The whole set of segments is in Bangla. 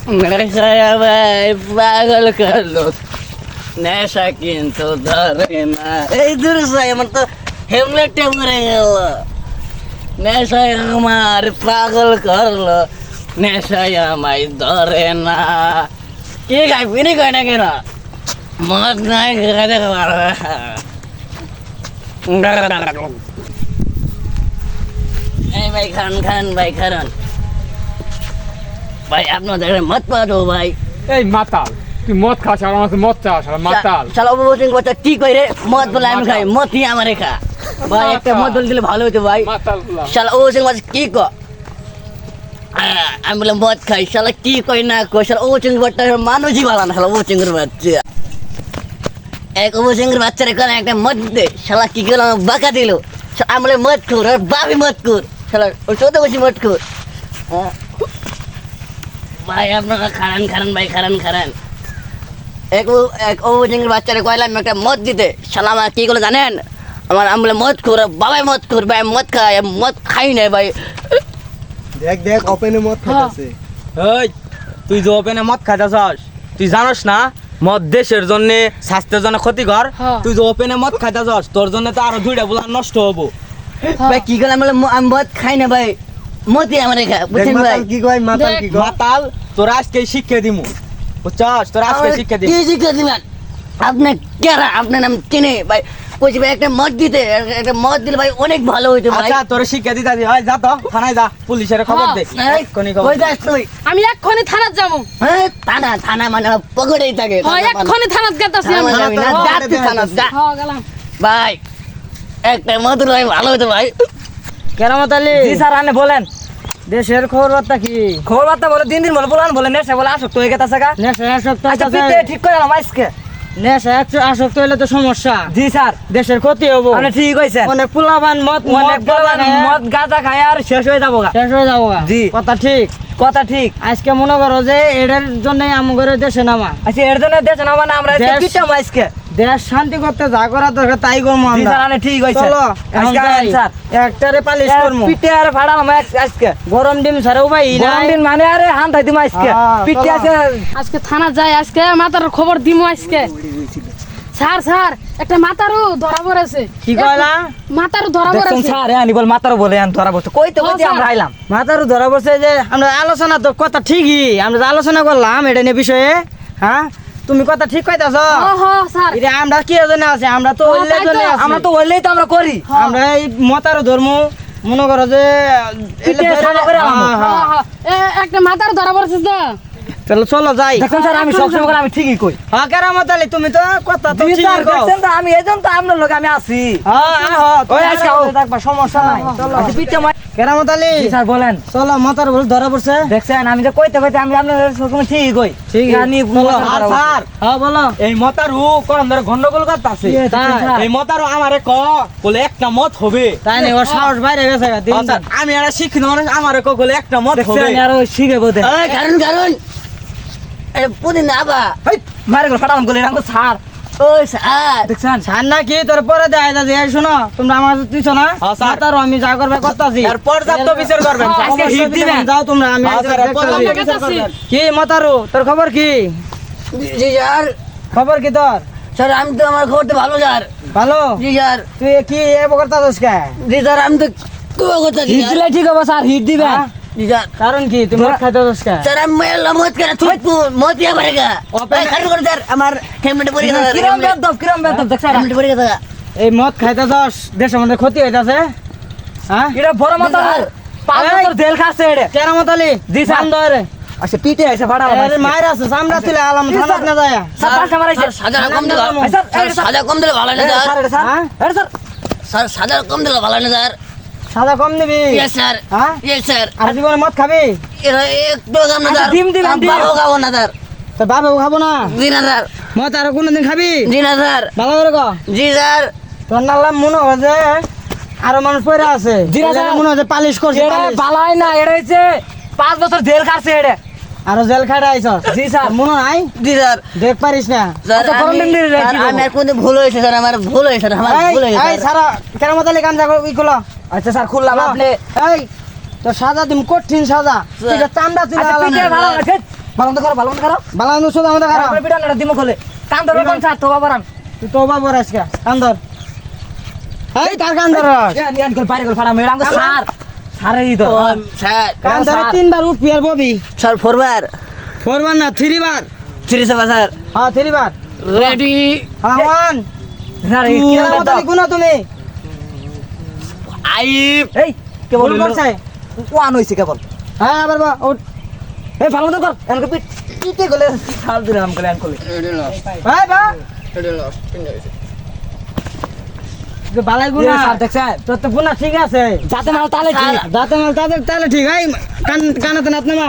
নেশায় ভাই পাগল করলো, নেশা কিন্তু ধরে না। এই দূর আমার তো হেমলেটে মরে গেল। নেশায় আমার পাগল করলো, নেশায় আমায় ধরে না। কি খাই পিনি খাই না কেন? মদ নাই খেতে পারবে। এই ভাই খান খান ভাই খান ভাই, আপনাদের মদ পাওয়া যাবো ভাই। এই মাতাল, তুই মদ খাস আর আমার মদ চাস আর মাতাল। শালা অববচন কথা কি কই রে? মদ বলে আমি খাই, মদ নিয়ে আমারে খা ভাই। একটা মদ বলে দিলে ভালো হতো ভাই। মাতাল গুলা। শালা অববচন কথা কি ক? আমি বলে মদ খাই, শালা কি কই না কই? শালা অববচন কথা মানুষই ভালো না। শালা অববচনের বাচ্চা, এক অববচনের বাচ্চারে কোন একটা মদ দে, শালা কি গেল বাঁকা দিল। আমি বলে মদ খুর, আর বাপি মদ খুর, শালা ওই চোদ্দ বছর মদ খুর। ভাই আপনারা খারান খারান ভাই, খারান খারান। এক অবুঝের বাচ্চারে কইলাম একটা মদ দিতে, শালা আমার কি করলো জানেন? আমার আমি বলে মদ খুর, বাবাই মদ খুর ভাই, মদ খাই, মদ খাই না ভাই। দেখ দেখ ওপেনে মদ খাইতেছে। এই তুই যে ওপেনে মদ খাইতেছস, তুই জানোস না মদ দেশের জন্য স্বাস্থ্যের জন্য ক্ষতিকর? তুই যে ওপেনে মদ খাইতেছস, তোর জন্য তো আরো দুইটা বুলা নষ্ট হবো। ভাই কি করলাম? আমি মদ খাই না ভাই, মদই আমার খা, বুঝছেন ভাই? কি কয় মাতাল কি কয়? মাতাল তোর আজকে শিক্ষা দিমু, বুঝছস? তোর আজকে শিক্ষা দিমু। কি শিক্ষা দিবেন? আপনি কেরা? আপনার নাম চিনে ভাই? কইছি ভাই একটা মদ দিতে, একটা মদ দিলে ভাই অনেক ভালো হইতো ভাই। আচ্ছা তোর শিক্ষা দিতে দি, হয় যা তো থানায় যা, পুলিশের খবর দে। এক্ষুনি খবর কই দে। যাস তুই? আমি এক্ষুনি থানাত যাবো। হ্যাঁ থানা, থানা মানে পকড়েই থাকে। এক্ষুনি থানাত গেতাছি আমি। থানা যাবি না, যা তুই থানা যা। গেলাম। ভাই একটা মদ দিলে ভাই ভালো হতো ভাই। কেরামত আলী, জি স্যার, আপনি বলেন। দেশের খবর বার্তা কি? খবর বার্তা বলে দিন দিন বলে বলান, বলে নেশা বলে আসক্ত হয়ে গেছে গা। নেশা আসক্ত আচ্ছা হইতাছে। পিতে ঠিক করে আজকে। নেশা আসক্ত হইলে তো সমস্যা, জি স্যার, দেশের ক্ষতি হবো। আপনি ঠিক কইছেন। অনেক পোলাবান মদ অনেক পোলাবান মদ গাঁজা খায় আর শেষ হয়ে যাবো গা। শেষ হয়ে যাবো গা। জি। কথা ঠিক। কথা ঠিক। আজকে মনে করো যে এটার জন্যই আমাদের দেশে নামা। আচ্ছা এর জন্য দেশ না মানে আমরা দেশ- পিটাম আজকে। দেশ শান্তি করতে যা করা দরকার তাই করবো জি আমরা। স্যার, আপনি ঠিক কইছেন। চলো এখন আজকে যাই। আইন স্যার। একটারে পালিশ করবো। পিটে আর ফাড়ালাম আজকে। গরম ডিম ছাড়াও ভাই গরম দিন মানে আরে হান থাই দিম আজকে। হ্যাঁ, পিটে চলো। আছে। আজকে থানা যাই, আজকে মাতার খবর দিমু আজকে। স্যার স্যার একটা মাতারও ধরা পড়েছে। কি কইলা? মাতারও ধরা দেখুন পড়েছে। স্যার, আনি বল মাতারও বলে আন ধরা বসে। কইতে হ্যাঁ, কইতে স্যার। আমরা আইলাম। মাথার ধরা পড়ছে যে আমরা আলোচনা তো কথা ঠিকই, আমরা যে আলোচনা করলাম এটা নিয়ে বিষয়ে। হ্যাঁ তুমি কথা ঠিক কইতাছ। স্যার এটা আমরা কি জন্য আছে? আমরা তো হ্যাঁ, ওইলের তাই তো। জন্য আছি। আমরা তো হইলেই তো আমরা করি। আমরা এই মতার ধর্ম মনে করো যে পিঠে সাদা করে আনবো। একটা মাতার ধরা পড়েছে তো। চলো চলো যাই। দেখুন স্যার, আমি সবসময় করে আমি ঠিকই কই। হ্যাঁ কেরামত আলী, তুমি তো কথা তো জি ঠিকই স্যার, কও। দেখছেন তো আমি এজন তো আপনার লোক আমি আছি। হ্যাঁ হ্যাঁ ওই আজকে আও। দেখবা সমস্যা নাই। চলো আচ্ছা পিটে মার। কেরামত আলী, জি স্যার বলেন। চলো মতার ভুল ধরা পড়ছে। দেখছেন আমি যে কইতে কইতে আমি আপনার সবসময় ঠিকই কই। ঠিক জানি আর স্যার, হ্যাঁ বলো। এই মতারু কোন ধরে গন্ডগোল করতেছে। তাই? এই মতারু আমারে ক বলে একটা মত হবে। তাই না, ওর সাহস বাইরে গেছে গা, দিন আচ্ছা, দিন। আমি আর শিখিত মানুষ আমারে ক বলে একটা মত হবে। দেখছেন আর ওই শিখে বোধে। ওই কারণ কারণ পুদিন আবা। হেই, মারে গেল ফাটাম গলে রাঙ্গো স্যার। ওই স্যার, দেখছেন ছাড় না কি তোর পরে দেয় দাদি, এই শোনো তোমরা আমার দিছো না। হ্যাঁ, স্যার। মাতারও আমি যা করবে করতাছি। এর পর্যাপ্ত বিচার করবেন। হ্যাঁ, আজকে হিট দিবেন। যাও তোমরা, আমি হ্যাঁ, স্যার, দেখতাছি। পর্যাপ্ত বিচার করবেন। কি মতারু তোর খবর কি? জি স্যার। খবর কি তোর? স্যার আমি তো আমার খবর তো ভালো স্যার। ভালো? জি স্যার। তুই কি এ করতাছিস কে? জি স্যার আমি তো কুয়া করতেছি হিট দিলে ঠিক হবে স্যার, হিট দিবেন। হ্যাঁ? জি স্যার। কারণ কি তুমি মদ খাইতাছিস কে? স্যার আমি মেলা মত করে থুতু মত ইয়া করে গা। ওই খালি করে স্যার আমার হেলমেট পরে গেছে। কিরম বেদব দেখছেন। হেলমেট পরে গেছে। এই মদ খাইতাছস, দেশের মধ্যে ক্ষতি হইতাছে। হ্যাঁ? এটা বড় মতারু 5 বছর জেল খাচ্ছে এটা। কেরামত আলী, জি, স্যার। বন্ধ রে। আচ্ছা পিটে এসে ফাটালাম। এর মায়ের আছে, সামরা তুলে আলাম জি, থানাত স্যার। না যায়। স্যার পাঁচটা মারাইছে। সাজা কম দিল। স্যার, স্যার সাজা কম দিলে ভালো না স্যার স্যার। এটা স্যার। হ্যাঁ? এটা স্যার। স্যার সাজা কম দিলে ভালো না স্যার। সাদা কম নিবি? Yes sir. হ্যাঁ? Yes sir. আর জীবনে মদ খাবি? এরা একটু কাম না আচ্ছা, স্যার। ডিম দিবেন, ডিম। বাবু খাবো না স্যার। তোর বাপেও খাবো না? জি না স্যার। মদ আরো কোনোদিন খাবি? জি না স্যার। ভালো করে ক। জি স্যার। তোর নাম মনে হয় যে আরো মানুষ পড়ে আছে। জি না, স্যার। মনে হয় যে পালিশ করছে, এটা পালিশ। বালাই না, এটা হচ্ছে 5 বছর জেল খাচ্ছে এটা। আরো জেল খাটে আইছস। জি স্যার। মনে নাই? জি স্যার। দেখ পারিস না? স্যার আচ্ছা, গরম দিন দিন রে, স্যার, কি করবো? আমি আর কোনদিন ভুল হয়েছে স্যার, আমার ভুল হয়েছে স্যার, আমার ভুল হয়েছে এই স্যার। সারা কেরামত আলী কাম যা ই করলো। আচ্ছা স্যার, খুললাম আপনি। এই তোর সাজা দিম, কঠিন সাজা। তুই যে চামড়া তুলে আচ্ছা আলাম। পিটে ভালো আছে। বালান্ত করো বালান্ত শুধু আমাদের খারাপ পিটানোটা দিমো খোলে কান ধরো কোন স্যার তোবা বরান তুই তোবা বর আজকে কান ধর এই কার কান ধর ইয়ান কল পারে কল ফাড়া মেরাম গো স্যার স্যারই ধর স্যার কান ধরে তিনবার উঠবি আর ববি স্যার ফরবার 4 বার না 3 বার 3 স্যার হ্যাঁ 3 বার রেডি হ্যাঁ 1 স্যার এই কি নাম গুনা তুমি আইব এই কেবল করছে ওয়ান হইছে কেবল হ্যাঁ আবার বা উঠ এই ভালো মতো কর এনকে পিট পিটে গলে ছাড় দিলাম গলে এন কলে ভাই বা যে বালাই গুনা স্যার দেখছেন তোর তো গুনা ঠিক আছে যাতে মাল তালে ঠিক যাতে মাল তালে ঠিক এই কানাতে নাত না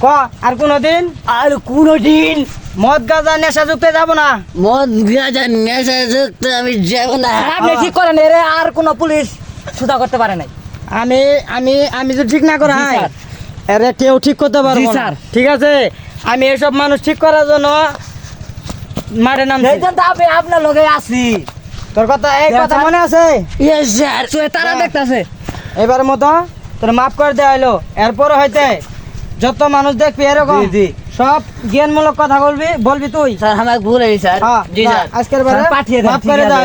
ক আর কোনদিন আর কোনদিন মদ গাঁজা নেশা যুক্তে যাব না মদ গাঁজা নেশা যুক্ত আমি যাব না আপনি ঠিক করেন এরে আর কোন পুলিশ সুদা করতে পারে নাই আমি আমি আমি যদি ঠিক না করা হয় এরে কেউ ঠিক করতে পারবো না ঠিক আছে আমি এসব মানুষ ঠিক করার জন্য মাঠে নাম আপনার লগে আছি তোর কথা এই কথা মনে আছে ইয়েস স্যার তারা দেখতেছে এবার মতো তোর মাফ করে দেওয়া হলো এরপরে হইতে যত মানুষ দেখবি এরকম সব জ্ঞানমূলক কথা বলবি তুই স্যার আমার ভুল হয়েছে স্যার জি স্যার আজকের বারে পাঠিয়ে দে মাফ করে দাও